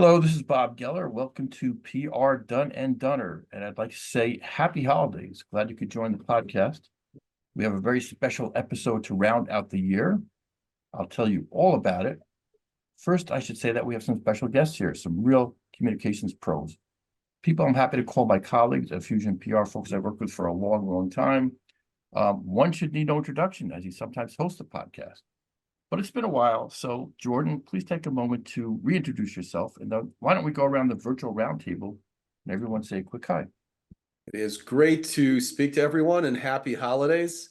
Hello, this is Bob Geller. Welcome to PR Done and Dunner. And I'd like to say happy holidays. Glad you could join the podcast. We have a very special episode to round out the year. I'll tell you all about it. First, I should say that we have some special guests here, some real communications pros. People I'm happy to call my colleagues at Fusion PR, folks I've worked with for a long, long time. One should need no introduction, as he sometimes hosts a podcast. But it's been a while, so Jordan, please take a moment to reintroduce yourself, and then why don't we go around the virtual roundtable and everyone say a quick hi. It is great to speak to everyone, and happy holidays.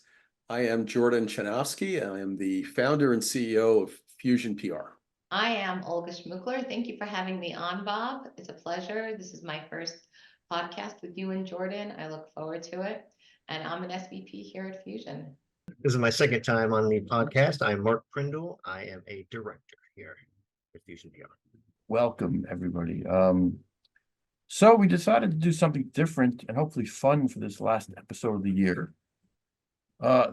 I am Jordan Chanofsky. I am the founder and CEO of Fusion PR. I am Olga Shmuklyer. Thank you for having me on, Bob. It's a pleasure. This is my first podcast with you and Jordan. I look forward to it. And I'm an SVP here at Fusion. This is my second time on the podcast. I'm Mark Prindel. I am a director here at Fusion PR. Welcome, everybody. So we decided to do something different and hopefully fun for this last episode of the year.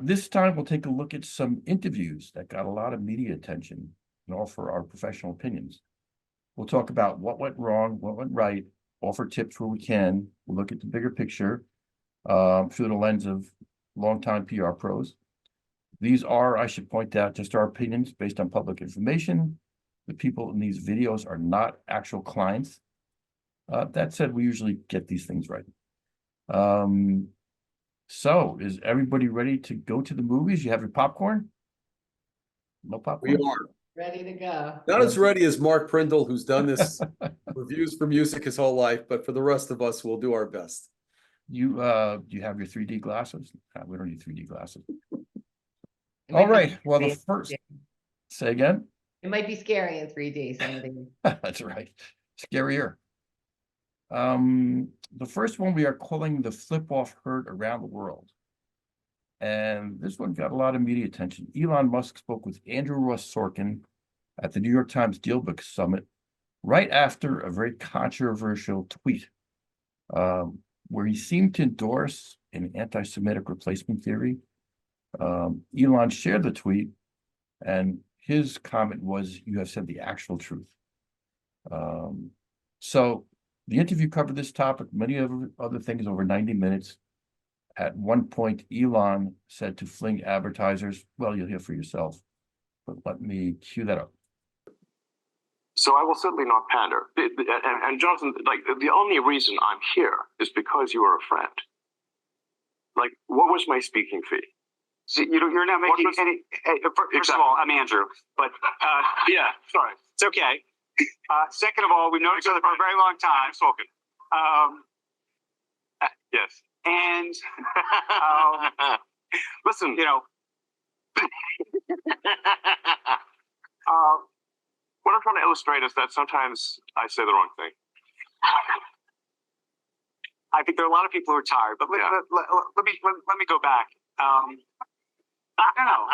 This time we'll take a look at some interviews that got a lot of media attention and offer our professional opinions. We'll talk about what went wrong, what went right, offer tips where we can. We'll look at the bigger picture through the lens of longtime PR pros. These are, I should point out, just our opinions based on public information. The people in these videos are not actual clients. That said, we usually get these things right. So is everybody ready to go to the movies? You have your popcorn? No popcorn? We are. Ready to go. Not as ready as Mark Prindel, who's done this reviews for music his whole life, but for the rest of us, we'll do our best. You have your 3D glasses? We don't need 3D glasses. All right. Well, the first, say again. It might be scary in 3D. Some of these. That's right. Scarier. The first one we are calling the flip-off herd around the world. And this one got a lot of media attention. Elon Musk spoke with Andrew Ross Sorkin at the New York Times DealBook Summit right after a very controversial tweet where he seemed to endorse an anti-Semitic replacement theory. Elon shared the tweet, and his comment was, "You have said the actual truth." So the interview covered this topic, many other things, over 90 minutes. At one point, Elon said to fling advertisers, well, you'll hear for yourself, but let me cue that up. So I will certainly not pander. And Jonathan, like, the only reason I'm here is because you are a friend. Like, what was my speaking fee? So you're not making any. First of all, I'm Andrew, but Yeah, sorry. it's okay. Second of all, we've known each other for a very long time. Yes. And Listen, what I'm trying to illustrate is that sometimes I say the wrong thing. I think there are a lot of people who are tired. But let me go back. No.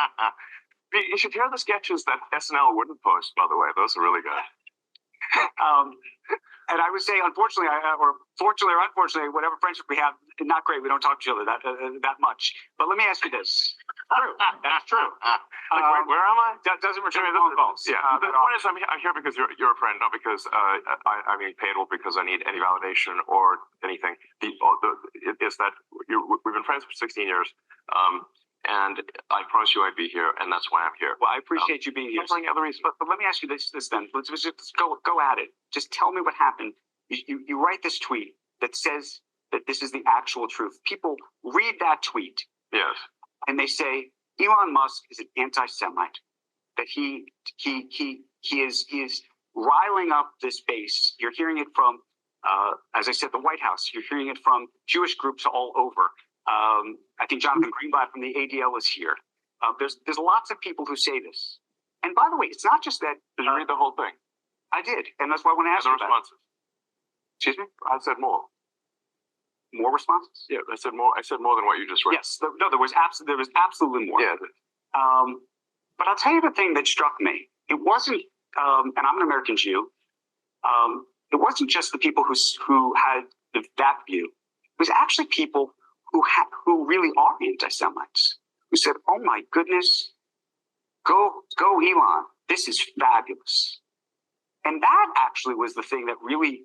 You should hear the sketches that SNL wouldn't post, by the way. Those are really good. And I would say, unfortunately, or fortunately or unfortunately, whatever friendship we have, not great. We don't talk to each other that much. But let me ask you this. True. That's true. Where am I? That doesn't return phone calls. Yeah. The point is, I'm here because you're a friend, not because I'm being paid or because I need any validation or anything. It's that we've been friends for 16 years. And I promised you I'd be here, and that's why I'm here. Well, I appreciate you being here. Any other reason? But let me ask you this then. Let's just go at it. Just tell me what happened. You write this tweet that says that this is the actual truth. People read that tweet. Yes. And they say Elon Musk is an anti-Semite. That he is riling up this base. You're hearing it from, as I said, the White House. You're hearing it from Jewish groups all over. I think Jonathan Greenblatt from the ADL is here. There's lots of people who say this. And by the way, it's not just that. Did you read the whole thing? I did, and that's why I want to ask you about responses. it. Excuse me? I said more. More responses? Yeah, I said more than what you just read. Yes. There was absolutely more. Yeah. But I'll tell you the thing that struck me. It wasn't, and I'm an American Jew. It wasn't just the people who had that view. It was actually people who really are anti-Semites, who said, "Oh my goodness, go Elon! This is fabulous." And that actually was the thing that really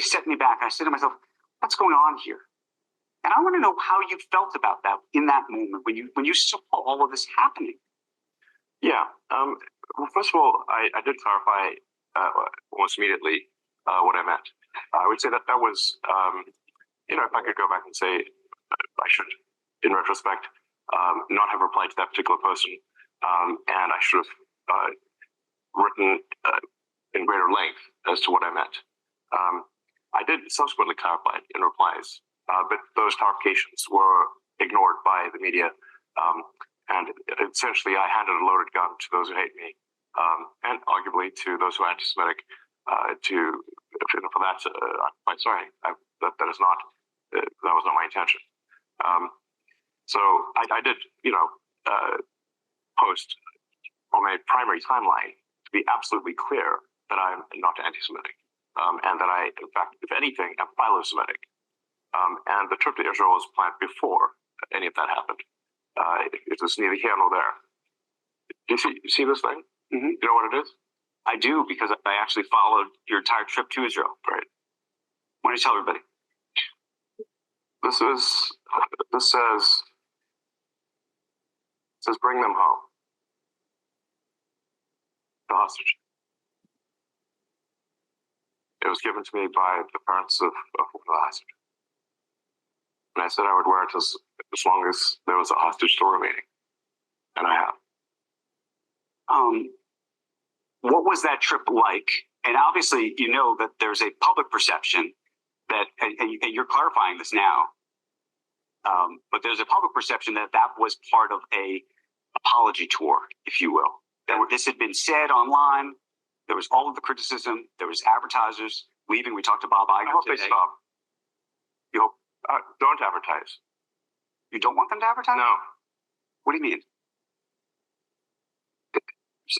set me back. I said to myself, what's going on here? And I want to know how you felt about that in that moment when you saw all of this happening. Yeah. Well, first of all, I did clarify almost immediately what I meant. I would say that was, if I could go back and say, I should, in retrospect, not have replied to that particular person, and I should have written in greater length as to what I meant. I did subsequently clarify in replies, but those clarifications were ignored by the media. And essentially, I handed a loaded gun to those who hate me, and arguably to those who are anti-Semitic. For that, I'm quite sorry. That is not. That was not my intention. So I did, post on my primary timeline to be absolutely clear that I'm not anti-Semitic, and that I, in fact, if anything, am philo-Semitic. And the trip to Israel was planned before any of that happened. It was neither here nor there. Do you see this thing? Mm-hmm. You know what it is? I do, because I actually followed your entire trip to Israel. Right. Why don't you tell everybody? This says bring them home. The hostage. It was given to me by the parents of the hostage. And I said I would wear it as long as there was a hostage still remaining. And I have. What was that trip like? And obviously, you know that there's a public perception that, and you're clarifying this now, but there's a public perception that was part of a apology tour, if you will. That this had been said online. There was all of the criticism. There was advertisers leaving. We talked to Bob Iger I hope today. they stop. You hope don't advertise. You don't want them to advertise? No. What do you mean?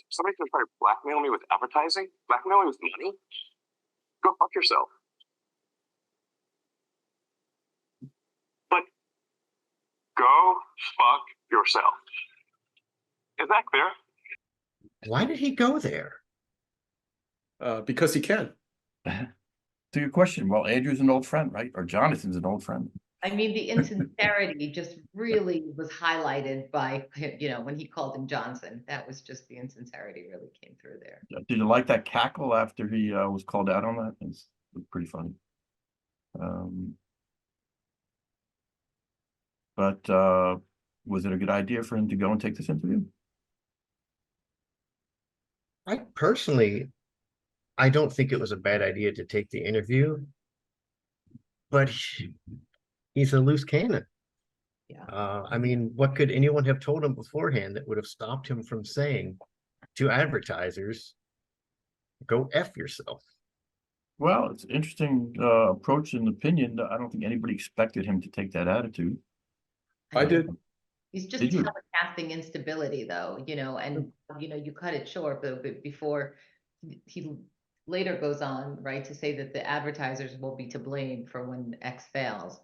Somebody's gonna try to blackmail me with advertising? Blackmail me with money? Go fuck yourself. But go fuck yourself. Is that clear? Why did he go there? Because he can. To your question, well, Andrew's an old friend, right? Or Jonathan's an old friend. I mean, the insincerity just really was highlighted by, when he called him Johnson. That was just the insincerity really came through there. Did you like that cackle after he was called out on that? It's pretty funny. But was it a good idea for him to go and take this interview? I don't think it was a bad idea to take the interview, but he's a loose cannon. Yeah. I mean, what could anyone have told him beforehand that would have stopped him from saying to advertisers, go F yourself? Well, it's an interesting approach and opinion. I don't think anybody expected him to take that attitude. I did. He's just Did you? telecasting instability, though, and you cut it short, but before he later goes on, right, to say that the advertisers will be to blame for when X fails,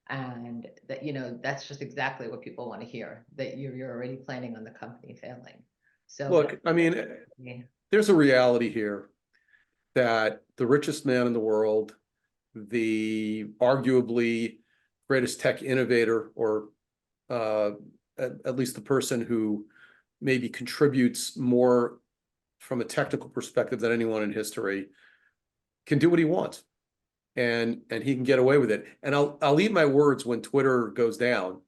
and that that's just exactly what people want to hear, that you're already planning on the company failing. So Look, I mean, there's a reality here that the richest man in the world, the arguably greatest tech innovator, or at least the person who maybe contributes more from a technical perspective than anyone in history, can do what he wants, and he can get away with it. And I'll eat my words when Twitter goes down.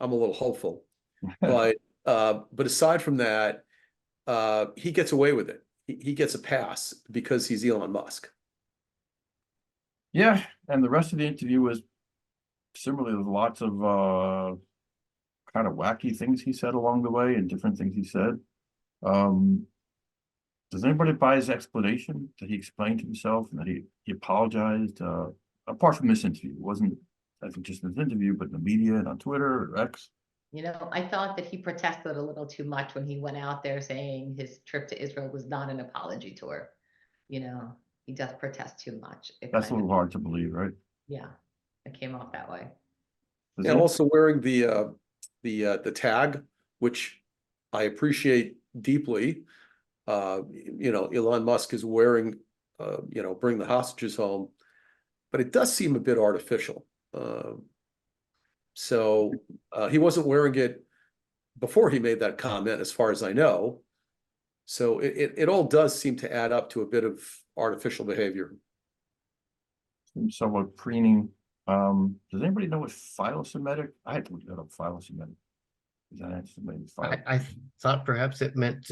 I'm a little hopeful, but aside from that, he gets away with it. He gets a pass because he's Elon Musk. Yeah, and the rest of the interview was similarly. There's lots of kind of wacky things he said along the way, and different things he said. Does anybody buy his explanation that he explained to himself and that he apologized? Apart from this interview, it wasn't, I think, just this interview, but in the media and on Twitter or X. I thought that he protested a little too much when he went out there saying his trip to Israel was not an apology tour. He does protest too much. That's a little hard to believe, right? Yeah, it came off that way. And also wearing the tag, which I appreciate deeply, Elon Musk is wearing, bring the hostages home, but it does seem a bit artificial. So he wasn't wearing it before he made that comment, as far as I know. So it all does seem to add up to a bit of artificial behavior. Somewhat preening. Does anybody know what philosemitic? I had to look that up. Philosemitic. Is that estimated? I thought perhaps it meant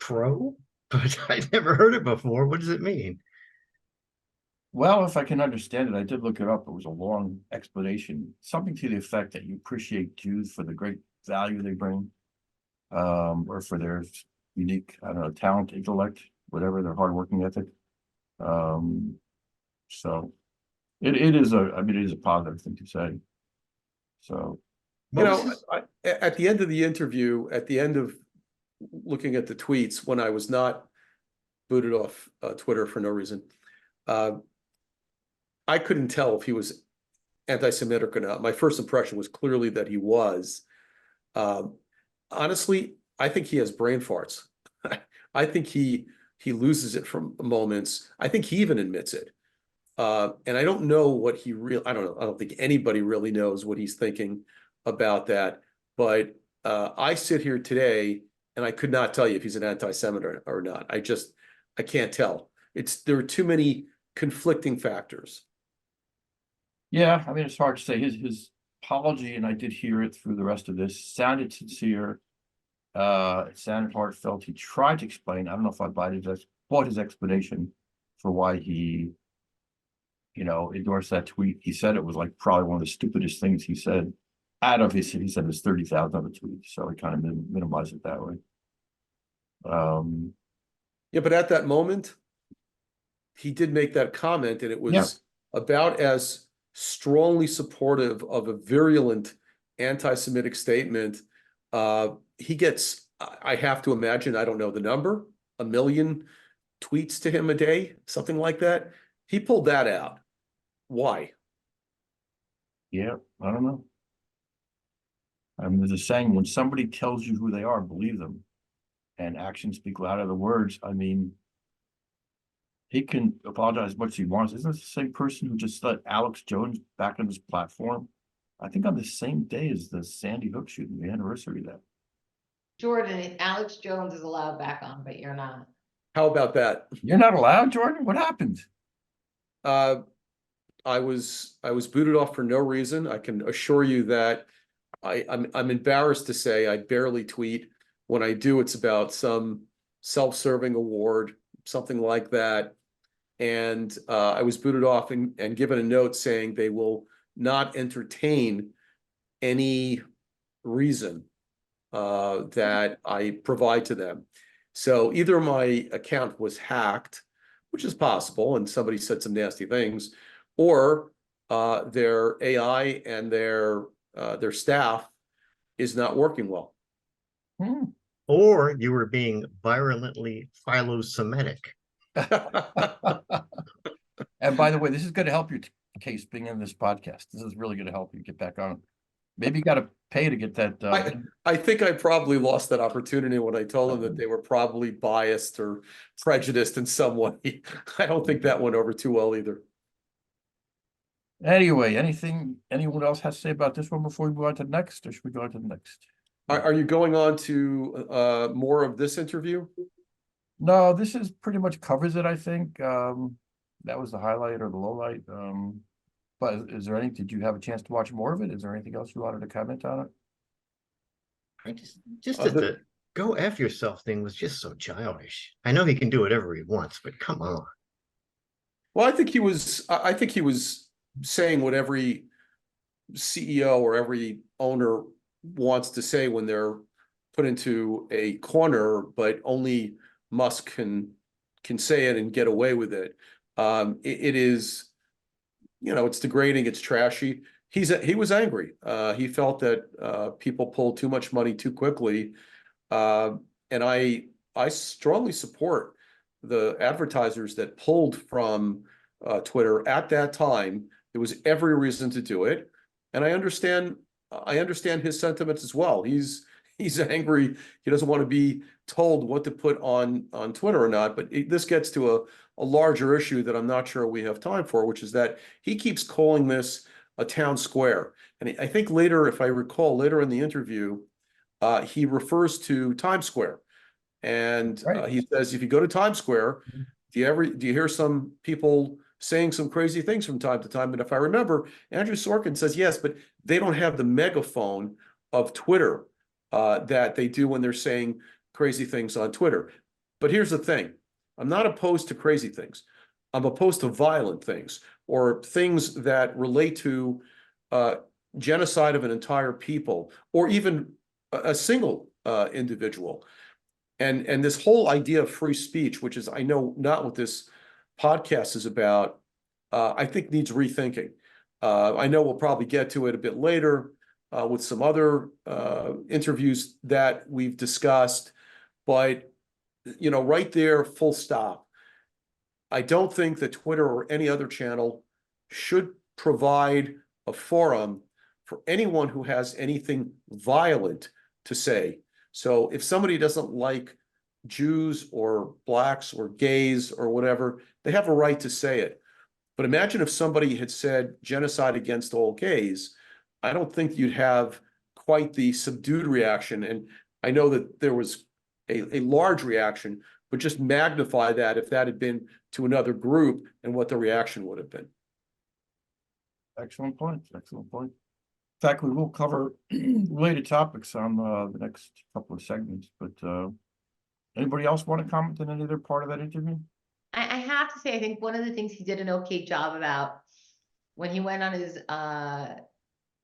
pro, but I'd never heard it before. What does it mean? Well, if I can understand it, I did look it up. It was a long explanation, something to the effect that you appreciate Jews for the great value they bring, or for their unique, I don't know, talent, intellect, whatever, their hardworking ethic. So it is a positive thing to say. So, At the end of the interview, at the end of looking at the tweets, when I was not booted off Twitter for no reason, I couldn't tell if he was anti-Semitic or not. My first impression was clearly that he was. Honestly, I think he has brain farts. I think he loses it for moments. I think he even admits it. And I don't know what he really, I don't know. I don't think anybody really knows what he's thinking about that. But I sit here today and I could not tell you if he's an anti-Semite or not. I can't tell. There are too many conflicting factors. yeah, I mean, it's hard to say. His apology, and I did hear it through the rest of this, sounded sincere. It sounded heartfelt. He tried to explain. I don't know if I bought his explanation for why he, endorsed that tweet. He said it was like probably one of the stupidest things he said out of he said there's 30,000 other tweets. So he kind of minimized it that way. Yeah, but at that moment, he did make that comment, and it was about as strongly supportive of a virulent anti-Semitic statement. He gets, I have to imagine, I don't know the number, 1 million tweets to him a day, something like that. He pulled that out. Why? Yeah, I don't know. I mean, there's a saying, when somebody tells you who they are, believe them. And actions speak louder than words. I mean, he can apologize as much as he wants. Isn't this the same person who just let Alex Jones back on his platform? I think on the same day as the Sandy Hook shooting, the anniversary of that. Jordan, Alex Jones is allowed back on, but you're not. How about that? You're not allowed, Jordan? What happened? I was booted off for no reason. I can assure you that I'm embarrassed to say I barely tweet. When I do, it's about some self-serving award, something like that. And I was booted off and given a note saying they will not entertain any reason that I provide to them. So either my account was hacked, which is possible, and somebody said some nasty things, or their AI and their staff is not working well. Or you were being virulently philosemitic. And by the way, this is going to help your case being in this podcast. This is really going to help you get back on. Maybe you got to pay to get that. I think I probably lost that opportunity when I told them that they were probably biased or prejudiced in some way. I don't think that went over too well either. Anyway, anything anyone else has to say about this one before we move on to the next, or should we go on to the next? Are you going on to more of this interview? No, this is pretty much covers it, I think. That was the highlight or the low light. But is there did you have a chance to watch more of it? Is there anything else you wanted to comment on it? I just that the go F yourself thing was just so childish. I know he can do whatever he wants, but come on. Well, I think he was saying what every CEO or every owner wants to say when they're put into a corner, but only Musk can say it and get away with it. It is, it's degrading, it's trashy. He was angry. He felt that people pulled too much money too quickly. And I strongly support the advertisers that pulled from Twitter at that time. There was every reason to do it. And I understand his sentiments as well. He's he's angry. He doesn't want to be told what to put on Twitter or not. But this gets to a larger issue that I'm not sure we have time for, which is that he keeps calling this a town square. And I think later, if I recall, later in the interview, he refers to Times Square. And Right. he says, if you go to Times Square, do you hear some people saying some crazy things from time to time? And if I remember, Andrew Sorkin says yes, but they don't have the megaphone of Twitter that they do when they're saying crazy things on Twitter. But here's the thing. I'm not opposed to crazy things. I'm opposed to violent things or things that relate to genocide of an entire people or even a single individual. And this whole idea of free speech, which is, I know, not what this podcast is about, I think needs rethinking. I know we'll probably get to it a bit later with some other interviews that we've discussed, but right there, full stop. I don't think that Twitter or any other channel should provide a forum for anyone who has anything violent to say. So if somebody doesn't like Jews or blacks or gays or whatever, they have a right to say it. But imagine if somebody had said genocide against all gays, I don't think you'd have quite the subdued reaction. And I know that there was a large reaction, but just magnify that if that had been to another group and what the reaction would have been. Excellent point. Excellent point. In fact, we will cover related topics on the next couple of segments, but anybody else want to comment on any other part of that interview? I have to say, I think one of the things he did an okay job about when he went on his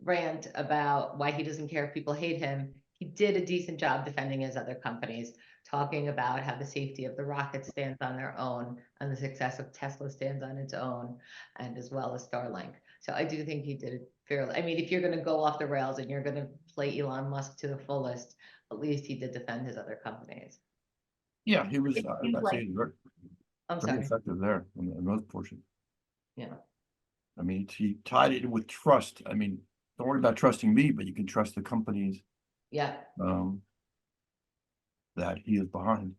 rant about why he doesn't care if people hate him, he did a decent job defending his other companies, talking about how the safety of the rocket stands on their own and the success of Tesla stands on its own, and as well as Starlink. So I do think he did it fairly. I mean, if you're going to go off the rails and you're going to play Elon Musk to the fullest, at least he did defend his other companies. Yeah, he was. It I'd seems say like- he was I'm very sorry. effective there in those portions. Yeah. I mean, he tied it with trust. I mean, don't worry about trusting me, but you can trust the companies Yeah. that he is behind.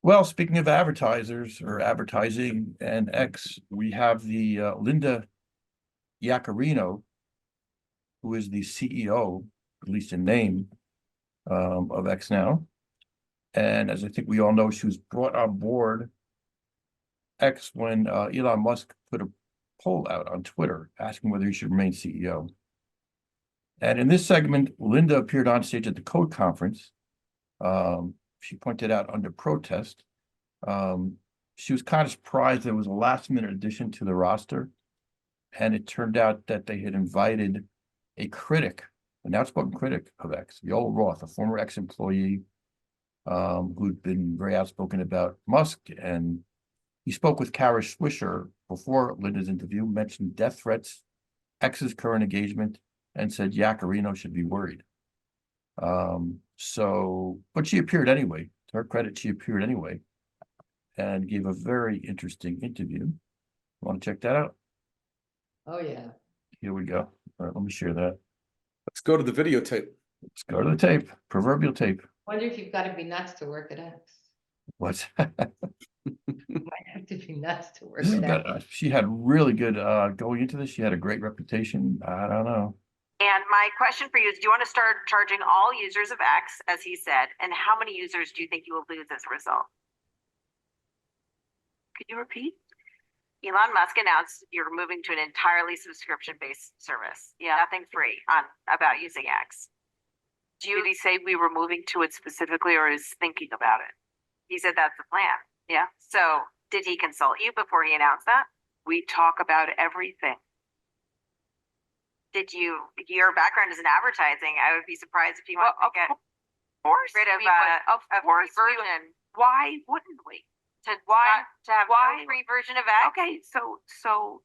Well, speaking of advertisers or advertising and X, we have the Linda Yaccarino, who is the CEO, at least in name, of X now. And as I think we all know, she was brought on board X when Elon Musk put a poll out on Twitter asking whether he should remain CEO. And in this segment, Linda appeared on stage at the Code Conference. She pointed out under protest, she was kind of surprised there was a last-minute addition to the roster. And it turned out that they had invited a critic, an outspoken critic of X, Yoel Roth, a former X employee who'd been very outspoken about Musk. And he spoke with Kara Swisher before Linda's interview, mentioned death threats, X's current engagement, and said Yaccarino should be worried. But she appeared anyway. To her credit, she appeared anyway and gave a very interesting interview. Want to check that out? Oh, yeah. Here we go. All right, let me share that. Let's go to the videotape. Let's go to the tape, proverbial tape. Wonder if you've got to be nuts to work at X. What's You might have to be nuts to work this is at good. X. She had really good going into this. She had a great reputation. I don't know. And my question for you is, do you want to start charging all users of X, as he said, and how many users do you think you will lose as a result? Could you repeat? Elon Musk announced you're moving to an entirely subscription-based service. Yeah, nothing free about using X. Did he say we were moving to it specifically, or is thinking about it? He said that's the plan. Yeah. So did he consult you before he announced that? We talk about everything. Your background is in advertising. I would be surprised if you wanted to get rid of a free version. Why wouldn't we? To have a free version of X? Okay, so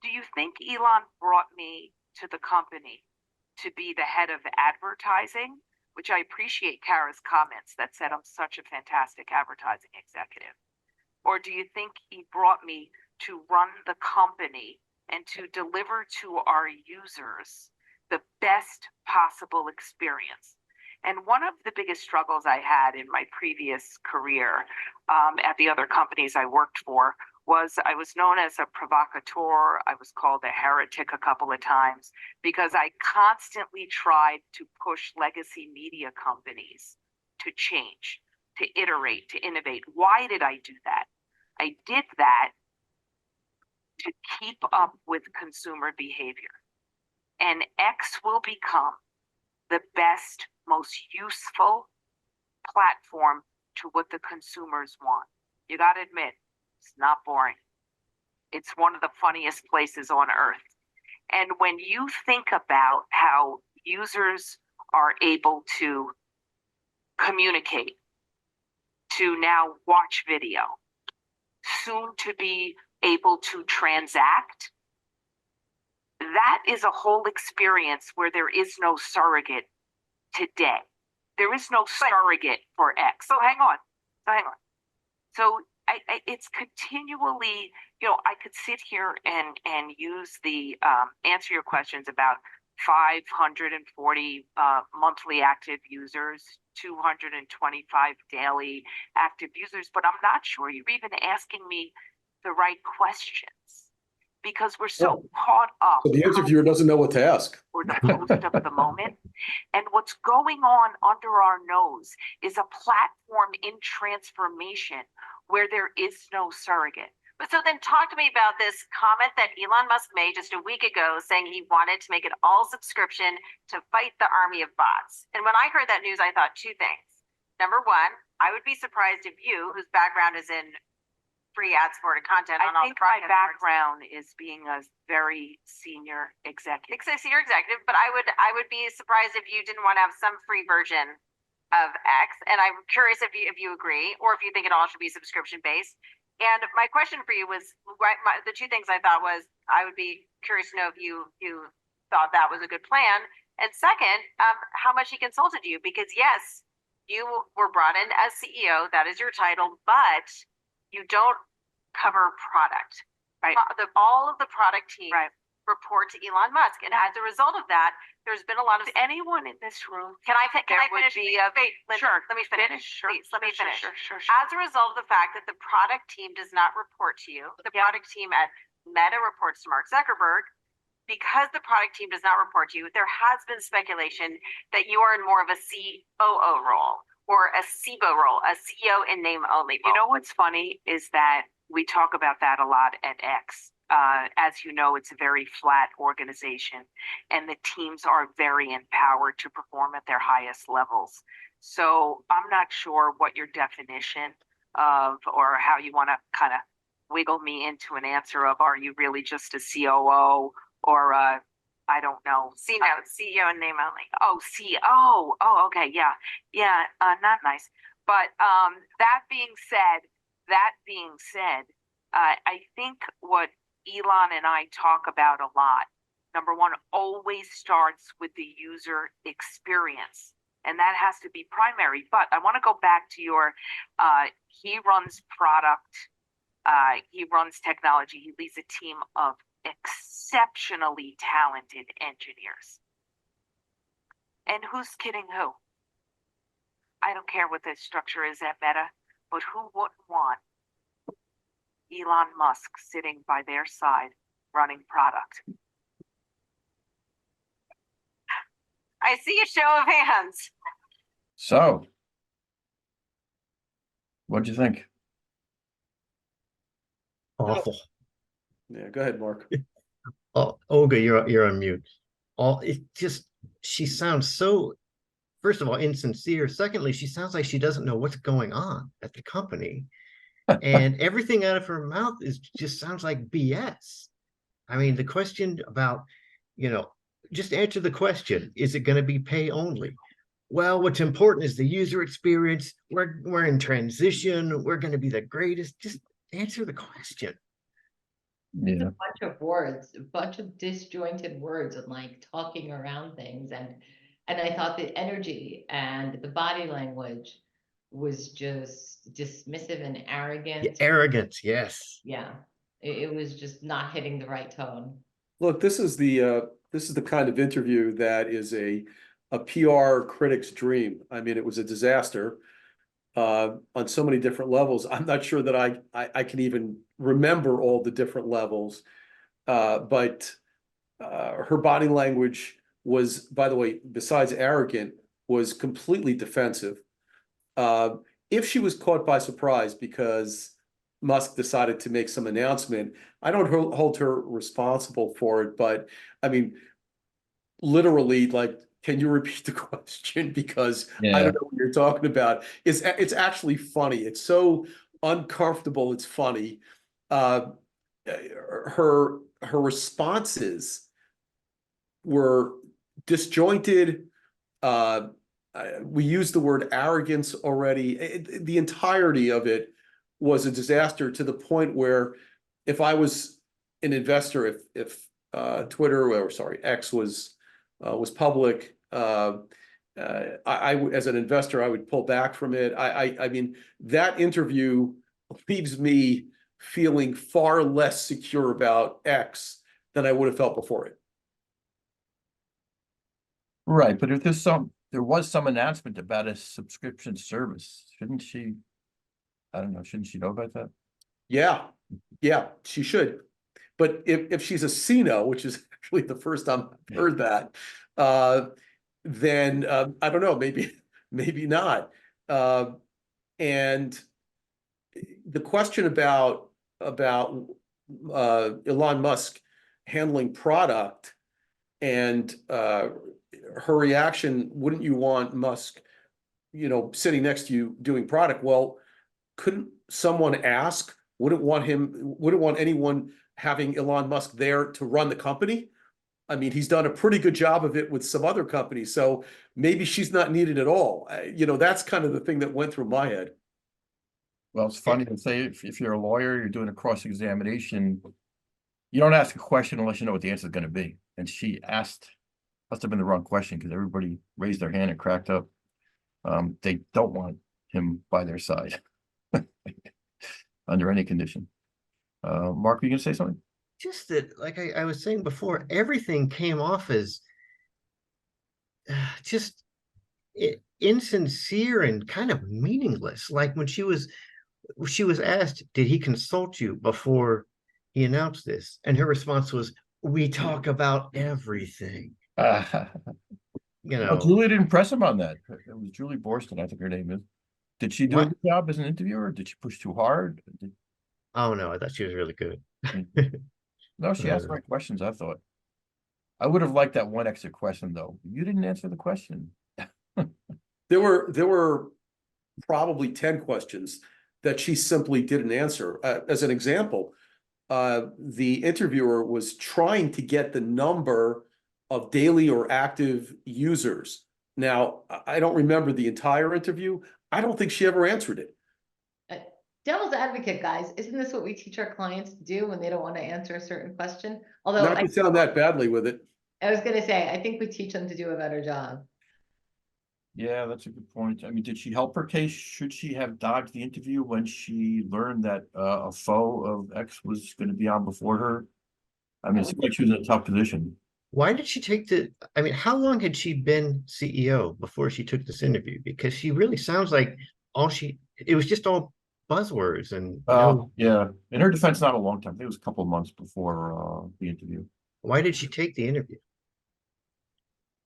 do you think Elon brought me to the company to be the head of advertising? Which I appreciate Kara's comments that said I'm such a fantastic advertising executive. Or do you think he brought me to run the company and to deliver to our users the best possible experience. And one of the biggest struggles I had in my previous career at the other companies I worked for was I was known as a provocateur. I was called a heretic a couple of times because I constantly tried to push legacy media companies to change, to iterate, to innovate. Why did I do that? I did that to keep up with consumer behavior. And X will become the best, most useful platform to what the consumers want. You got to admit, it's not boring. It's one of the funniest places on earth. And when you think about how users are able to communicate, to now watch video, soon to be able to transact, that is a whole experience where there is no surrogate today. There is no surrogate for X. So hang on. So it's continually, I could sit here and use the answer your questions about 540 monthly active users, 225 daily active users, but I'm not sure you're even asking me the right questions because we're so caught up. So the interviewer doesn't know what to ask. Or the post of the moment. And what's going on under our nose is a platform in transformation where there is no surrogate. But so then talk to me about this comment that Elon Musk made just a week ago saying he wanted to make it all subscription to fight the army of bots. And when I heard that news, I thought two things. Number one, I would be surprised if you, whose background is in free ad-supported content on all the my broadcast background is being a very senior executive. senior executive, but I would be surprised if you didn't want to have some free version of X. And I'm curious if you agree, or if you think it all should be subscription based. And my question for you was, the two things I thought was, I would be curious to know if you thought that was a good plan. And second, how much he consulted you, because yes, you were brought in as CEO, that is your title, but you don't cover product. Right. All of the product team Right. report to Elon Musk. And as a result of that, there's been a lot of, Anyone in this room? can I there would finish? be Wait, Linda, Sure. let me finish. Sure. Please, let me Sure, finish. Sure. As a result of the fact that the product team does not report to you, the product team at Meta reports to Mark Zuckerberg. Because the product team does not report to you, there has been speculation that you are in more of a COO role or a SIBO role, a CEO in name only role. You know what's funny is that we talk about that a lot at X. As you know, it's a very flat organization and the teams are very empowered to perform at their highest levels. So I'm not sure what your definition of, or how you want to kind of wiggle me into an answer of, are you really just a COO or I don't know. CEO in name only. Okay. Yeah. Not nice. But that being said, I think what Elon and I talk about a lot, number one, always starts with the user experience. And that has to be primary. But I want to go back to your, he runs product, he runs technology, he leads a team of exceptionally talented engineers. And who's kidding who? I don't care what the structure is at Meta, but who wouldn't want Elon Musk sitting by their side running product? I see a show of hands. So, what'd you think? Awful. Yeah, go ahead, Mark. Oh, Olga, you're on mute. She sounds so, first of all, insincere. Secondly, she sounds like she doesn't know what's going on at the company. And everything out of her mouth just sounds like BS. I mean, the question about, just answer the question, is it going to be pay only? Well, what's important is the user experience. We're in transition. We're going to be the greatest. Just answer the question. It's a bunch of words, a bunch of disjointed words and like talking around things. And I thought the energy and the body language was just dismissive and arrogant. Arrogance, yes. Yeah. It was just not hitting the right tone. Look, this is the kind of interview that is a PR critic's dream. I mean, it was a disaster on so many different levels. I'm not sure that I can even remember all the different levels. But her body language was, by the way, besides arrogant, was completely defensive. If she was caught by surprise because Musk decided to make some announcement, I don't hold her responsible for it. But I mean, literally, like, can you repeat the question? Because I don't know what you're talking about. It's actually funny. It's so uncomfortable. It's funny. Her responses were disjointed. We used the word arrogance already. The entirety of it was a disaster, to the point where if I was an investor, if Twitter, or sorry, X was public, I as an investor, I would pull back from it. I mean, that interview leaves me feeling far less secure about X than I would have felt before it. Right, but if there was some announcement about a subscription service, shouldn't she? I don't know, shouldn't she know about that? Yeah, she should. But if she's a CNO, which is actually the first time I've heard that, then I don't know, maybe not. And the question about Elon Musk handling product and her reaction, wouldn't you want Musk, sitting next to you doing product? Well, couldn't someone ask? Wouldn't want anyone having Elon Musk there to run the company? I mean, he's done a pretty good job of it with some other companies, so maybe she's not needed at all. That's kind of the thing that went through my head. Well, it's funny to say, if you're a lawyer, you're doing a cross-examination, you don't ask a question unless you know what the answer is going to be. And she asked, must have been the wrong question, because everybody raised their hand and cracked up. They don't want him by their side under any condition. Mark, were you going to say something? Just that, like I was saying before, everything came off as just insincere and kind of meaningless. Like when she was asked, did he consult you before he announced this? And her response was, we talk about everything. Well, Julie didn't press him on that. It was Julie Borston, I think her name is. Did she do a good job as an interviewer? Did she push too hard? Oh no, I thought she was really good. No, she asked the right questions, I thought. I would have liked that one extra question, though. You didn't answer the question. There were probably 10 questions that she simply didn't answer. As an example, the interviewer was trying to get the number of daily or active users. Now, I don't remember the entire interview. I don't think she ever answered it. Devil's advocate, guys, isn't this what we teach our clients to do when they don't want to answer a certain question? Although Not to sound that badly with it. I was going to say, I think we teach them to do a better job. Yeah, that's a good point. I mean, did she help her case? Should she have dodged the interview when she learned that a foe of X was going to be on before her? I mean, it seems like she was in a tough position. Why did she take I mean, how long had she been CEO before she took this interview? Because she really sounds like it was just all buzzwords and yeah. In her defense, not a long time. I think it was a couple of months before the interview. Why did she take the interview?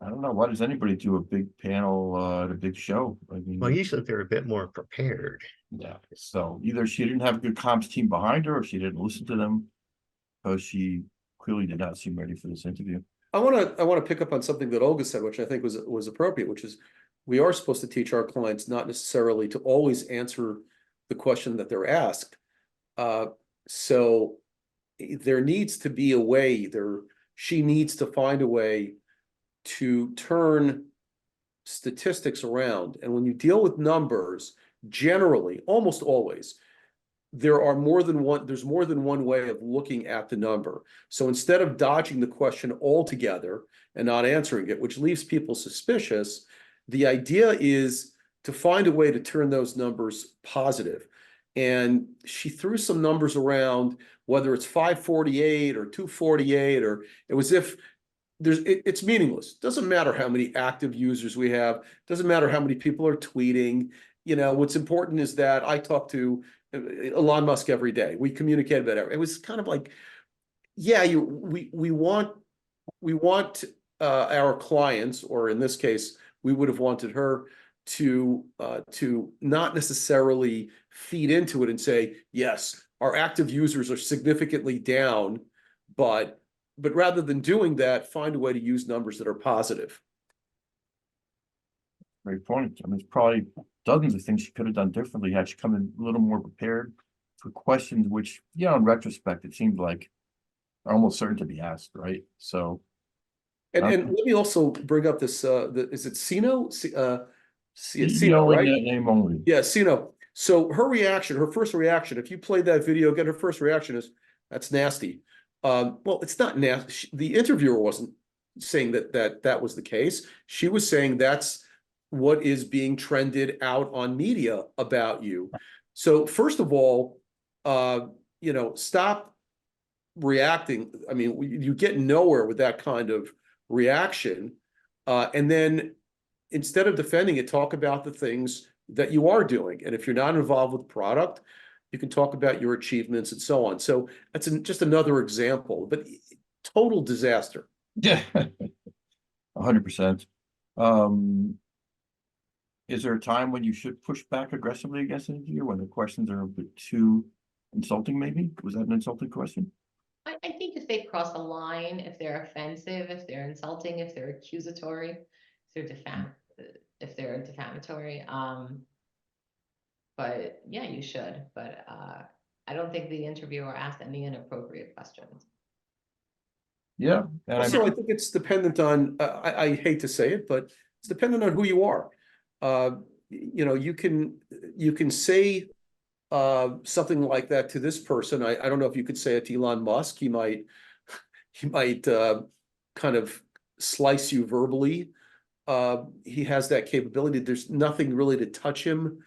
I don't know. Why does anybody do a big panel at a big show? I mean, well, usually they're a bit more prepared. Yeah. So either she didn't have a good comms team behind her, or she didn't listen to them, because she clearly did not seem ready for this interview. I want to pick up on something that Olga said, which I think was appropriate, which is we are supposed to teach our clients not necessarily to always answer the question that they're asked. So there needs to be a way she needs to find a way to turn statistics around. And when you deal with numbers, generally, almost always, there's more than one way of looking at the number. So instead of dodging the question altogether and not answering it, which leaves people suspicious, the idea is to find a way to turn those numbers positive. and she threw some numbers around, whether it's 548 or 248, or it was if it's meaningless. Doesn't matter how many active users we have. Doesn't matter how many people are tweeting. You know, what's important is that I talk to Elon Musk every day. We communicate about it. It was kind of like, yeah, we want our clients, or in this case, we would have wanted her to not necessarily feed into it and say, yes, our active users are significantly down, but rather than doing that, find a way to use numbers that are positive. Great point. I mean, it's probably dozens of things she could have done differently had she come in a little more prepared for questions, which, yeah, in retrospect, it seemed like are almost certain to be asked, right? So, And let me also bring up this, is it Sino? Sino, CEO right? in that name only. Yeah, Sino. So her first reaction, if you played that video again, her first reaction is, that's nasty. Well, it's not nasty. The interviewer wasn't saying that was the case. She was saying that's what is being trended out on media about you. So first of all, you know, stop reacting. I mean, you get nowhere with that kind of reaction. And then instead of defending it, talk about the things that you are doing. And if you're not involved with the product, you can talk about your achievements and so on. So that's just another example, but total disaster. Yeah, 100%. Is there a time when you should push back aggressively against an interview when the questions are a bit too insulting, maybe? Was that an insulting question? I think if they cross a line, if they're offensive, if they're insulting, if they're accusatory, if they're defamatory, but yeah, you should. But I don't think the interviewer asked any inappropriate questions. Yeah. And So I think it's dependent on, I hate to say it, but it's dependent on who you are. You know, you can say something like that to this person. I don't know if you could say it to Elon Musk. He might kind of slice you verbally. He has that capability. There's nothing really to touch him,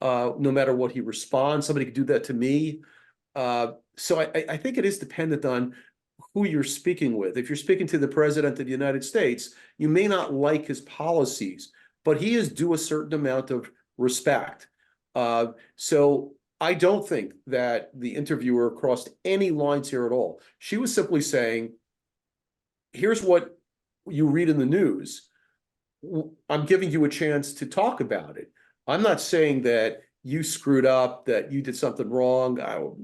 no matter what he responds. Somebody could do that to me. So I think it is dependent on who you're speaking with. If you're speaking to the president of the United States, you may not like his policies, but he is due a certain amount of respect. So I don't think that the interviewer crossed any lines here at all. She was simply saying, here's what you read in the news. I'm giving you a chance to talk about it. I'm not saying that you screwed up, that you did something wrong,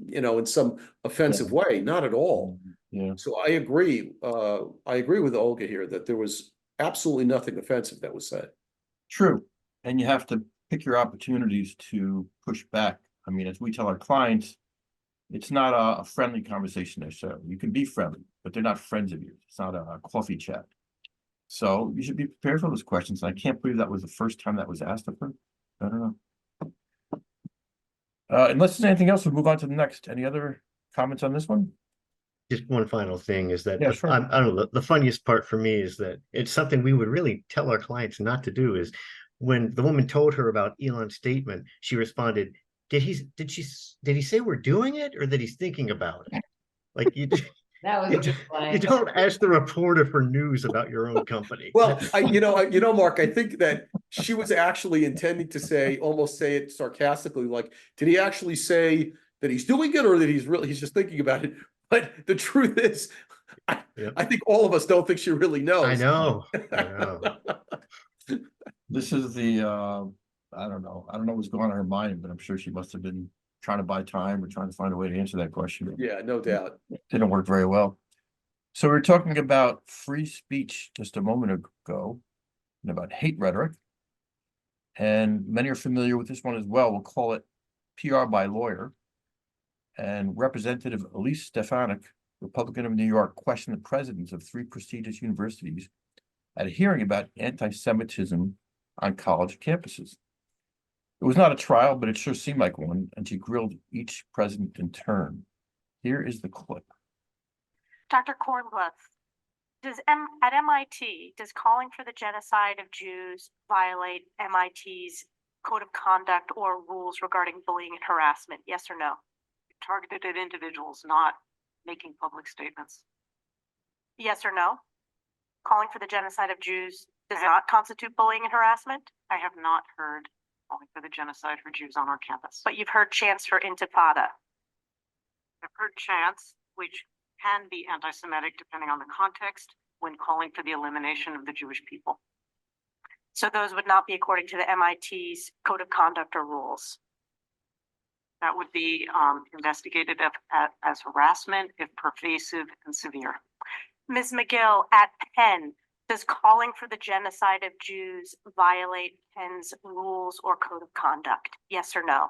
you know, in some offensive way. Not at all. Yeah. So I agree with Olga here that there was absolutely nothing offensive that was said. True. And you have to pick your opportunities to push back. I mean, as we tell our clients, it's not a friendly conversation necessarily. You can be friendly, but they're not friends of yours. It's not a coffee chat. So you should be prepared for those questions. And I can't believe that was the first time that was asked of her. I don't know. Unless there's anything else, we'll move on to the next. Any other comments on this one? Just one final thing is that Yeah, sure. I don't know, the funniest part for me is that it's something we would really tell our clients not to do. Is when the woman told her about Elon's statement, she responded, did he say we're doing it, or that he's thinking about it? Like you That was a good line. you don't ask the reporter for news about your own company. Well, you know, Mark, I think that she was actually intending to almost say it sarcastically, like, did he actually say that he's doing it, or that he's just thinking about it? But the truth is, I think all of us don't think she really knows. I know. This is the I don't know what's going on in her mind, but I'm sure she must have been trying to buy time or trying to find a way to answer that question. Yeah, no doubt. It didn't work very well. So we were talking about free speech just a moment ago and about hate rhetoric. And many are familiar with this one as well. We'll call it PR by lawyer. And Representative Elise Stefanik, Republican of New York, questioned the presidents of 3 prestigious universities at a hearing about anti-Semitism on college campuses. It was not a trial, but it sure seemed like one, and she grilled each president in turn. Here is the clip. Dr. Kornbluth, at MIT, does calling for the genocide of Jews violate MIT's code of conduct or rules regarding bullying and harassment? Yes or no? Targeted at individuals, not making public statements. Yes or no? Calling for the genocide of Jews does not constitute bullying and harassment? I have not heard calling for the genocide for Jews on our campus. But you've heard chants for intifada. I've heard chants, which can be anti-Semitic depending on the context, when calling for the elimination of the Jewish people. So those would not be according to the MIT's code of conduct or rules. That would be investigated as harassment if pervasive and severe. Ms. McGill, at Penn, does calling for the genocide of Jews violate Penn's rules or code of conduct? Yes or no?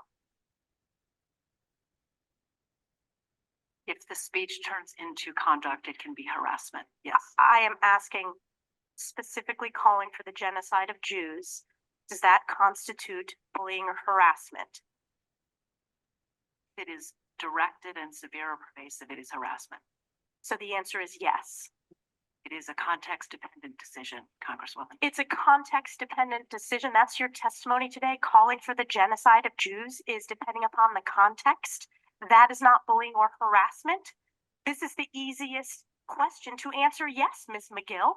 If the speech turns into conduct, it can be harassment. Yes. I am asking specifically calling for the genocide of Jews. Does that constitute bullying or harassment? It is directed and severe or pervasive, it is harassment. So the answer is yes. It is a context-dependent decision, Congresswoman. It's a context-dependent decision. That's your testimony today. Calling for the genocide of Jews is depending upon the context. That is not bullying or harassment. This is the easiest question to answer yes, Ms. McGill.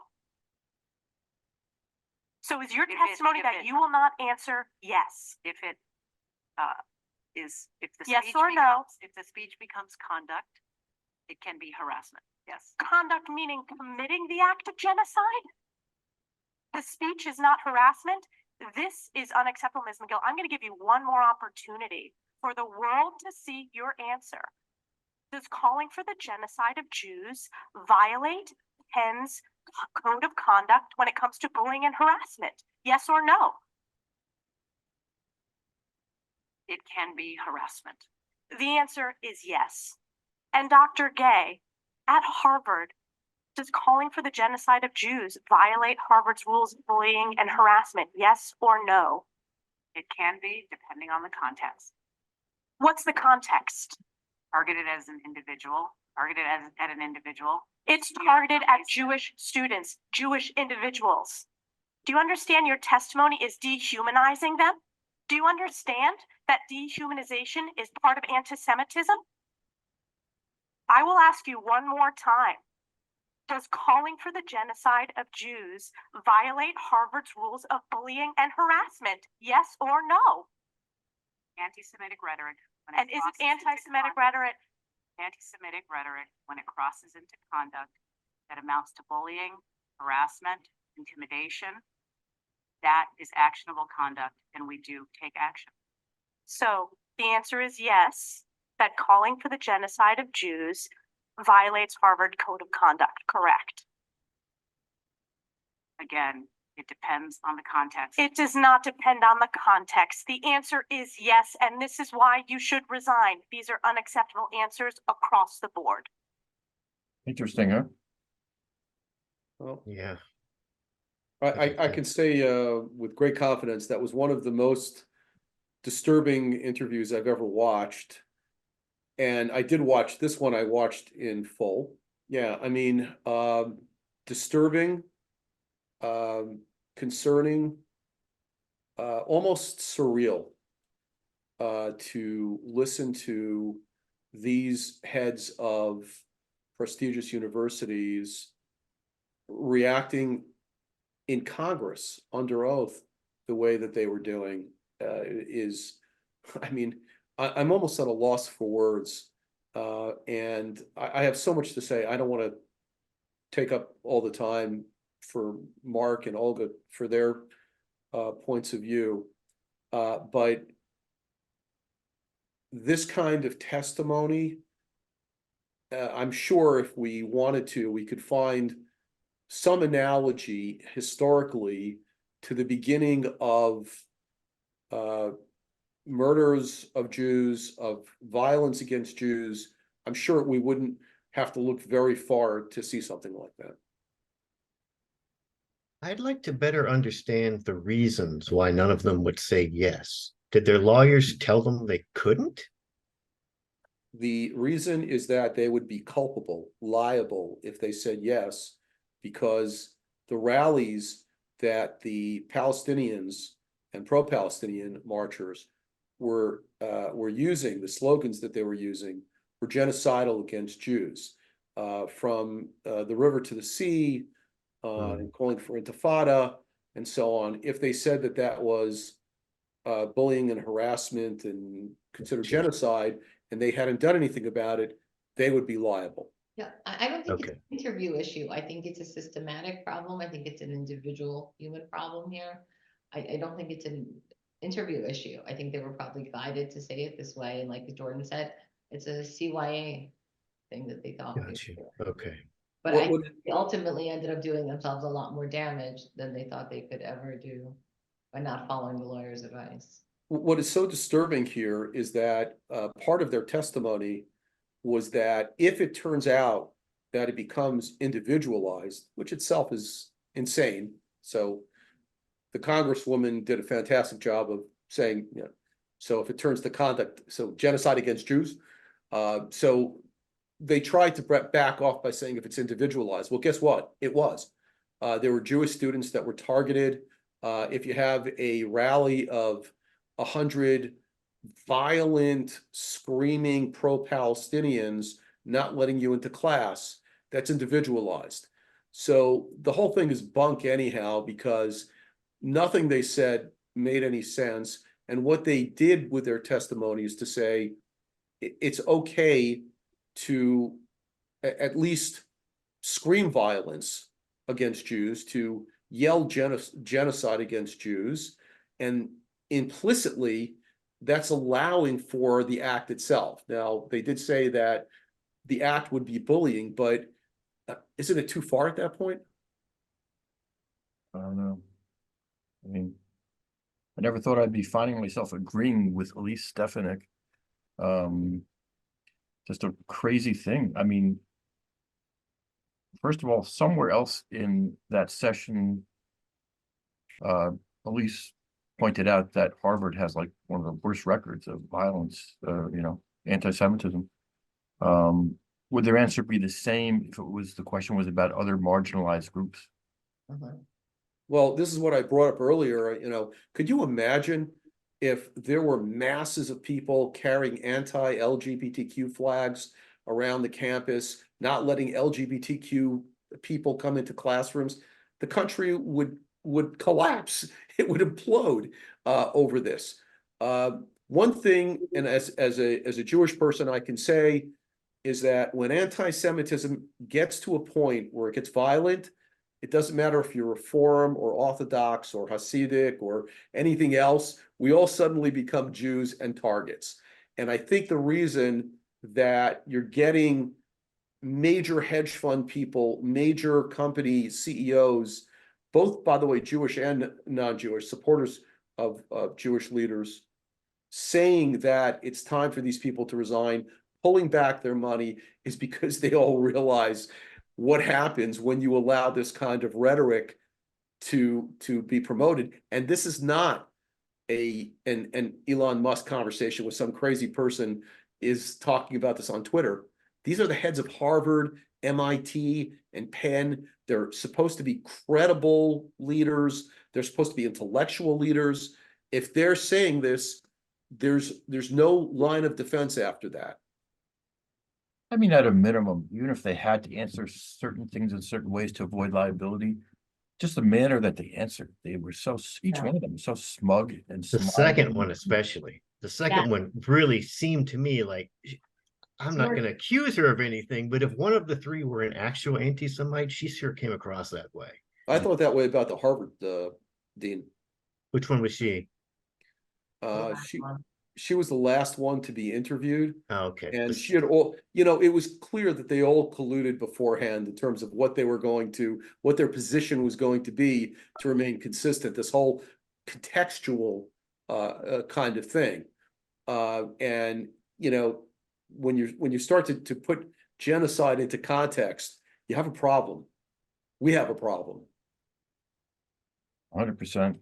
So is your testimony that you will not answer yes? If it if the yes speech or no? If the speech becomes conduct, it can be harassment. Yes. Conduct meaning committing the act of genocide? The speech is not harassment? This is unacceptable, Ms. McGill. I'm going to give you one more opportunity for the world to see your answer. Does calling for the genocide of Jews violate Penn's code of conduct when it comes to bullying and harassment? Yes or no? It can be harassment. The answer is yes. And Dr. Gay, at Harvard, does calling for the genocide of Jews violate Harvard's rules of bullying and harassment? Yes or no? It can be, depending on the context. What's the context? Targeted as an individual, at an individual. It's targeted at Jewish students, Jewish individuals. Do you understand your testimony is dehumanizing them? Do you understand that dehumanization is part of anti-Semitism? I will ask you one more time. Does calling for the genocide of Jews violate Harvard's rules of bullying and harassment? Yes or no? Anti-Semitic rhetoric. And is it anti-Semitic rhetoric? Anti-Semitic rhetoric, when it crosses into conduct that amounts to bullying, harassment, intimidation, that is actionable conduct, and we do take action. So the answer is yes, that calling for the genocide of Jews violates Harvard Code of Conduct, correct? Again, it depends on the context. It does not depend on the context. The answer is yes, and this is why you should resign. These are unacceptable answers across the board. Interesting, huh? Well, Yeah. I can say with great confidence that was one of the most disturbing interviews I've ever watched. And I did watch this one, I watched in full. Yeah, I mean, disturbing, concerning, almost surreal to listen to these heads of prestigious universities reacting in Congress under oath the way that they were doing is, I mean, I'm almost at a loss for words. And I have so much to say. I don't want to take up all the time for Mark and Olga for their points of view. But this kind of testimony, I'm sure if we wanted to, we could find some analogy historically to the beginning of murders of Jews, of violence against Jews. I'm sure we wouldn't have to look very far to see something like that. I'd like to better understand the reasons why none of them would say yes. Did their lawyers tell them they couldn't? The reason is that they would be culpable, liable if they said yes, because the rallies that the Palestinians and pro-Palestinian marchers were using the slogans that they were using were genocidal against Jews, from the river to the sea, and calling for intifada and so on. If they said that that was bullying and harassment and considered genocide, and they hadn't done anything about it, they would be liable. Yeah, I don't think it's Okay. an interview issue. I think it's a systematic problem. I think it's an individual human problem here. I don't think it's an interview issue. I think they were probably guided to say it this way. And like Jordan said, it's a CYA thing that they thought. Got you. Okay. But What I would- think they ultimately ended up doing themselves a lot more damage than they thought they could ever do by not following the lawyer's advice. What is so disturbing here is that part of their testimony was that if it turns out that it becomes individualized, which itself is insane. So the Congresswoman did a fantastic job of saying, you know, so if it turns to conduct, so genocide against Jews. So they tried to back off by saying if it's individualized. Well, guess what? It was. There were Jewish students that were targeted. If you have a rally of 100 violent, screaming pro-Palestinians not letting you into class, that's individualized. So the whole thing is bunk anyhow, because nothing they said made any sense. And what they did with their testimony is to say it's okay to at least scream violence against Jews, to yell genocide against Jews, and implicitly that's allowing for the act itself. Now, they did say that the act would be bullying, but isn't it too far at that point? I don't know. I mean, I never thought I'd be finding myself agreeing with Elise Stefanik. Just a crazy thing. I mean, first of all, somewhere else in that session, Elise pointed out that Harvard has like one of the worst records of violence, you know, anti-Semitism. Would their answer be the same if it was the question was about other marginalized groups? Well, this is what I brought up earlier. You know, could you imagine if there were masses of people carrying anti-LGBTQ flags around the campus, not letting LGBTQ people come into classrooms? The country would collapse. It would implode over this. One thing, and as a Jewish person, I can say is that when anti-Semitism gets to a point where it gets violent, it doesn't matter if you're Reform or Orthodox or Hasidic or anything else, we all suddenly become Jews and targets. And I think the reason that you're getting major hedge fund people, major company CEOs, both, by the way, Jewish and non-Jewish, supporters of Jewish leaders, saying that it's time for these people to resign, pulling back their money, is because they all realize what happens when you allow this kind of rhetoric to be promoted. And this is not an Elon Musk conversation with some crazy person is talking about this on Twitter. These are the heads of Harvard, MIT, and Penn. They're supposed to be credible leaders. They're supposed to be intellectual leaders. If they're saying this, there's no line of defense after that. I mean, at a minimum, even if they had to answer certain things in certain ways to avoid liability, just the manner that they answered, they were so, each one of them was so smug and The smiling. second one, especially. The second one really seemed to me like, I'm not going to accuse her of anything, but if one of the three were an actual anti-Semite, she sure came across that way. I thought that way about the Harvard dean. Which one was she? She was the last one to be interviewed. Oh, okay. And she had all, you know, it was clear that they all colluded beforehand in terms of what they were going to, what their position was going to be to remain consistent, this whole contextual kind of thing. And, you know, when you start to put genocide into context, you have a problem. We have a problem. 100%.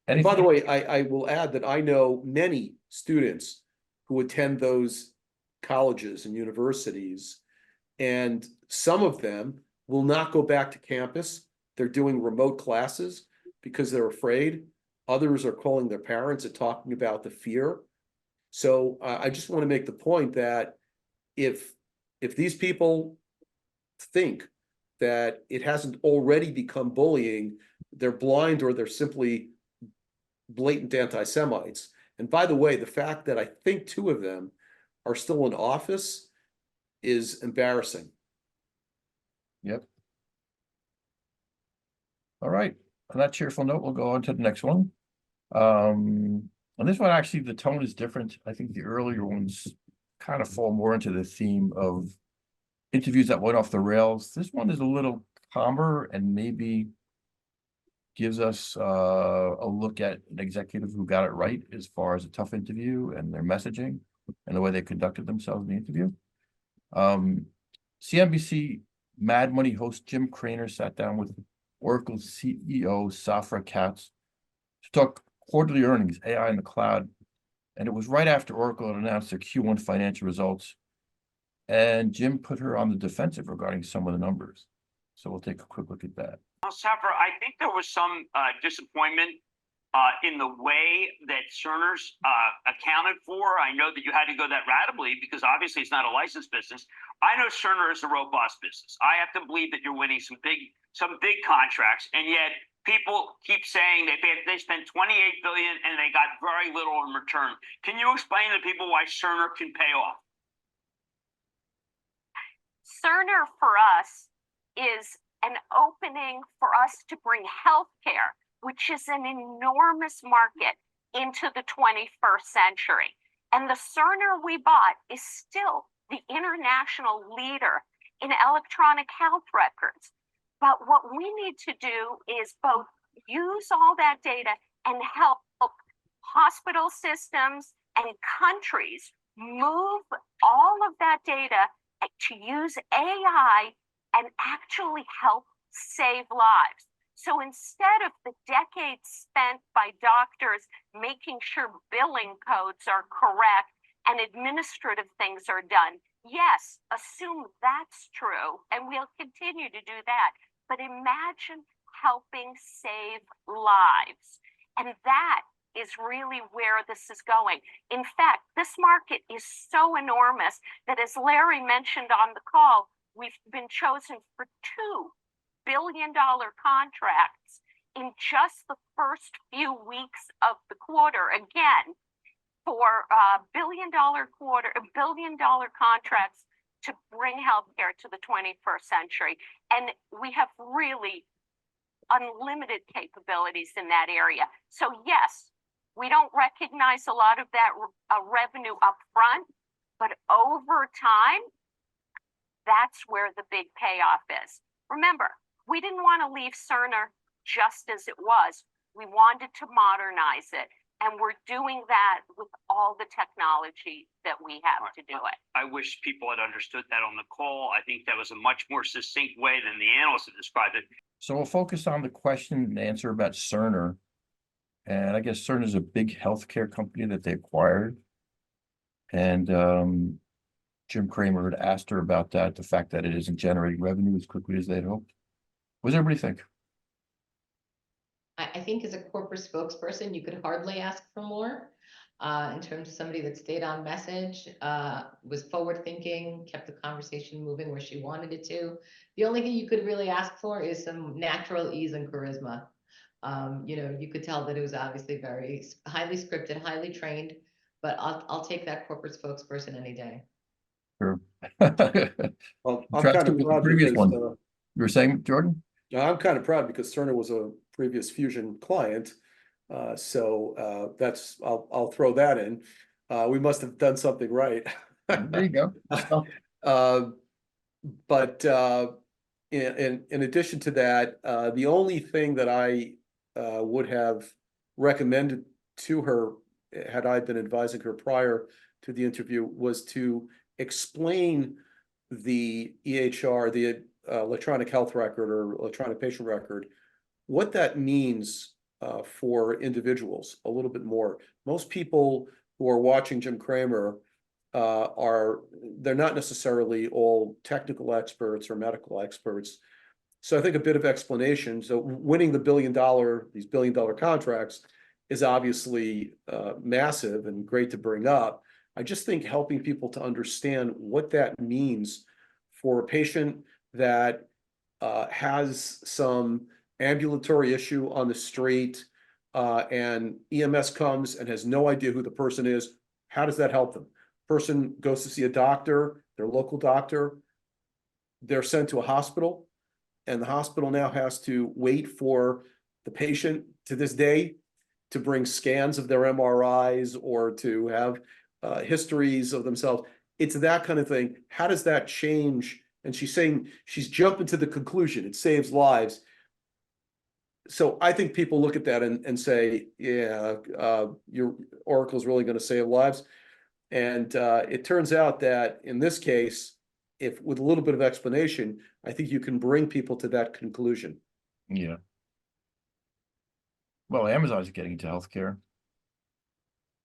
And by the way, I will add that I know many students who attend those colleges and universities, and some of them will not go back to campus. They're doing remote classes because they're afraid. Others are calling their parents and talking about the fear. So I just want to make the point that if these people think that it hasn't already become bullying, they're blind or they're simply blatant anti-Semites. And by the way, the fact that I think 2 of them are still in office is embarrassing. Yep. All right. On that cheerful note, we'll go on to the next one. And this one, actually, the tone is different. I think the earlier ones kind of fall more into the theme of interviews that went off the rails. This one is a little calmer and maybe gives us a look at an executive who got it right as far as a tough interview and their messaging and the way they conducted themselves in the interview. CNBC Mad Money host Jim Cramer sat down with Oracle CEO Saffra Katz to talk quarterly earnings, AI in the cloud. And it was right after Oracle had announced their Q1 financial results. And Jim put her on the defensive regarding some of the numbers. So we'll take a quick look at that. Well, Saffra, I think there was some disappointment in the way that Cerner's accounted for. I know that you had to go that radically because obviously it's not a licensed business. I know Cerner is a robust business. I have to believe that you're winning some big contracts, and yet people keep saying that they spent $28 billion and they got very little in return. Can you explain to people why Cerner can pay off? Cerner for us is an opening for us to bring healthcare, which is an enormous market, into the 21st century. And the Cerner we bought is still the international leader in electronic health records. But what we need to do is both use all that data and help hospital systems and countries move all of that data to use AI and actually help save lives. So instead of the decades spent by doctors making sure billing codes are correct and administrative things are done, yes, assume that's true, and we'll continue to do that. But imagine helping save lives. And that is really where this is going. In fact, this market is so enormous that, as Larry mentioned on the call, we've been chosen for $2 billion contracts in just the first few weeks of the quarter. Again, for $1 billion contracts to bring healthcare to the 21st century. And we have really unlimited capabilities in that area. So yes, we don't recognize a lot of that revenue up front, but over time, that's where the big payoff is. Remember, we didn't want to leave Cerner just as it was. We wanted to modernize it. And we're doing that with all the technology that we have to do it. I wish people had understood that on the call. I think that was a much more succinct way than the analysts have described it. So we'll focus on the question and answer about Cerner. And I guess Cerner is a big healthcare company that they acquired. And Jim Cramer had asked her about that, the fact that it isn't generating revenue as quickly as they'd hoped. What does everybody think? I think as a corporate spokesperson, you could hardly ask for more in terms of somebody that stayed on message, was forward thinking, kept the conversation moving where she wanted it to. The only thing you could really ask for is some natural ease and charisma. You could tell that it was obviously very highly scripted, highly trained, but I'll take that corporate spokesperson any day. Sure. Well, I'm kind of proud previous because, one. You were saying, Jordan? I'm kind of proud because Cerner was a previous Fusion client. So that's, I'll throw that in. We must have done something right. There you go. But in addition to that, the only thing that I would have recommended to her, had I been advising her prior to the interview, was to explain the EHR, the electronic health record or electronic patient record, what that means for individuals a little bit more. Most people who are watching Jim Cramer they're not necessarily all technical experts or medical experts. So I think a bit of explanation. So winning these $1 billion contracts is obviously massive and great to bring up. I just think helping people to understand what that means for a patient that has some ambulatory issue on the street, and EMS comes and has no idea who the person is. How does that help them? Person goes to see a doctor, their local doctor. They're sent to a hospital, and the hospital now has to wait for the patient to this day to bring scans of their MRIs or to have histories of themselves. It's that kind of thing. How does that change? And she's saying she's jumping to the conclusion it saves lives. So I think people look at that and say, yeah, your Oracle's really going to save lives. And it turns out that in this case, if with a little bit of explanation, I think you can bring people to that conclusion. Yeah. Well, Amazon's getting into healthcare.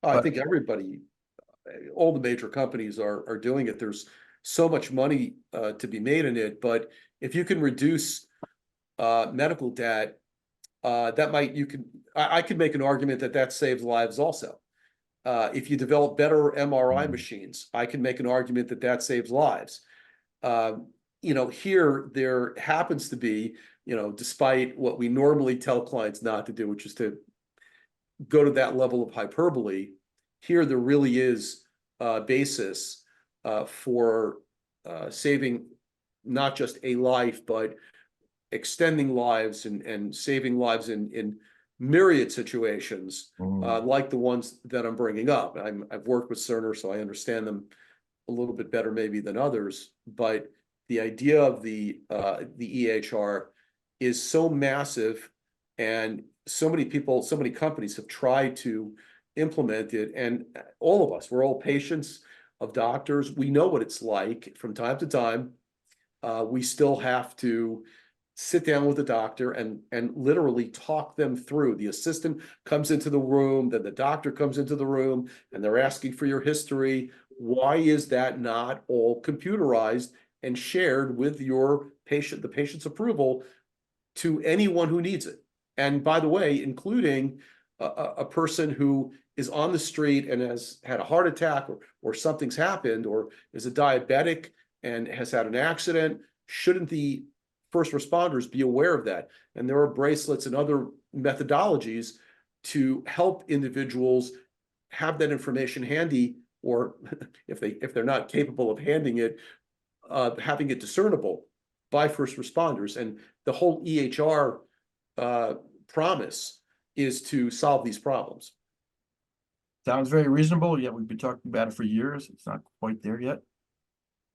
I think everybody, all the major companies are doing it. There's so much money to be made in it, but if you can reduce medical debt, I could make an argument that saves lives also. If you develop better MRI machines, I can make an argument that saves lives. Here there happens to be, despite what we normally tell clients not to do, which is to go to that level of hyperbole, here there really is a basis for saving not just a life, but extending lives and saving lives in myriad situations, like the ones that I'm bringing up. I've worked with Cerner, so I understand them a little bit better maybe than others, but the idea of the EHR is so massive, and so many people, so many companies have tried to implement it, and all of us, we're all patients of doctors. We know what it's like from time to time. We still have to sit down with the doctor and literally talk them through. The assistant comes into the room, then the doctor comes into the room, and they're asking for your history. Why is that not all computerized and shared with your patient, the patient's approval, to anyone who needs it? And by the way, including a person who is on the street and has had a heart attack or something's happened, or is a diabetic and has had an accident. Shouldn't the first responders be aware of that? And there are bracelets and other methodologies to help individuals have that information handy, or if they're not capable of handing it, having it discernible by first responders. And the whole EHR promise is to solve these problems. Sounds very reasonable. Yeah, we've been talking about it for years. It's not quite there yet,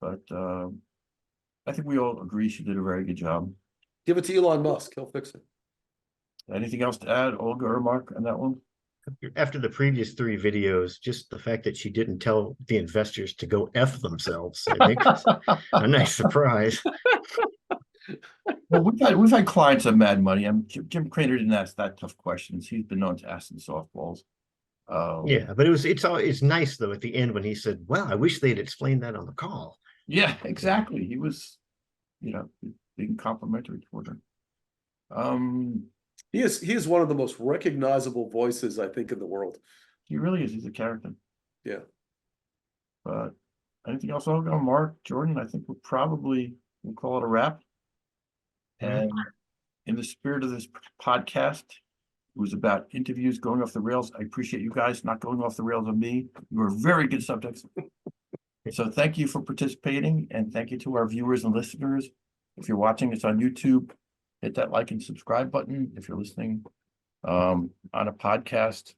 but I think we all agree she did a very good job. Give it to Elon Musk. He'll fix it. Anything else to add, Olga or Mark, on that one? After the previous 3 videos, just the fact that she didn't tell the investors to go F themselves, I think is a nice surprise. Well, we've had clients that mad money. Jim Craner didn't ask that tough questions. He's been known to ask some softballs. Yeah, but it's nice though at the end when he said, "Well, I wish they'd explained that on the call." Yeah, exactly. He was, being complimentary toward her. He is one of the most recognizable voices, I think, in the world. He really is. He's a character. Yeah. But anything else, Olga, Mark, Jordan? I think we'll call it a wrap. And in the spirit of this podcast, it was about interviews going off the rails. I appreciate you guys not going off the rails on me. You were very good subjects. So thank you for participating, and thank you to our viewers and listeners. If you're watching this on YouTube, hit that like and subscribe button. If you're listening on a podcast,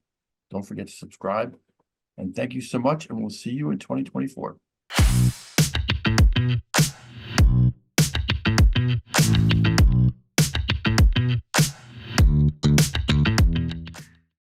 don't forget to subscribe. And thank you so much, and we'll see you in 2024.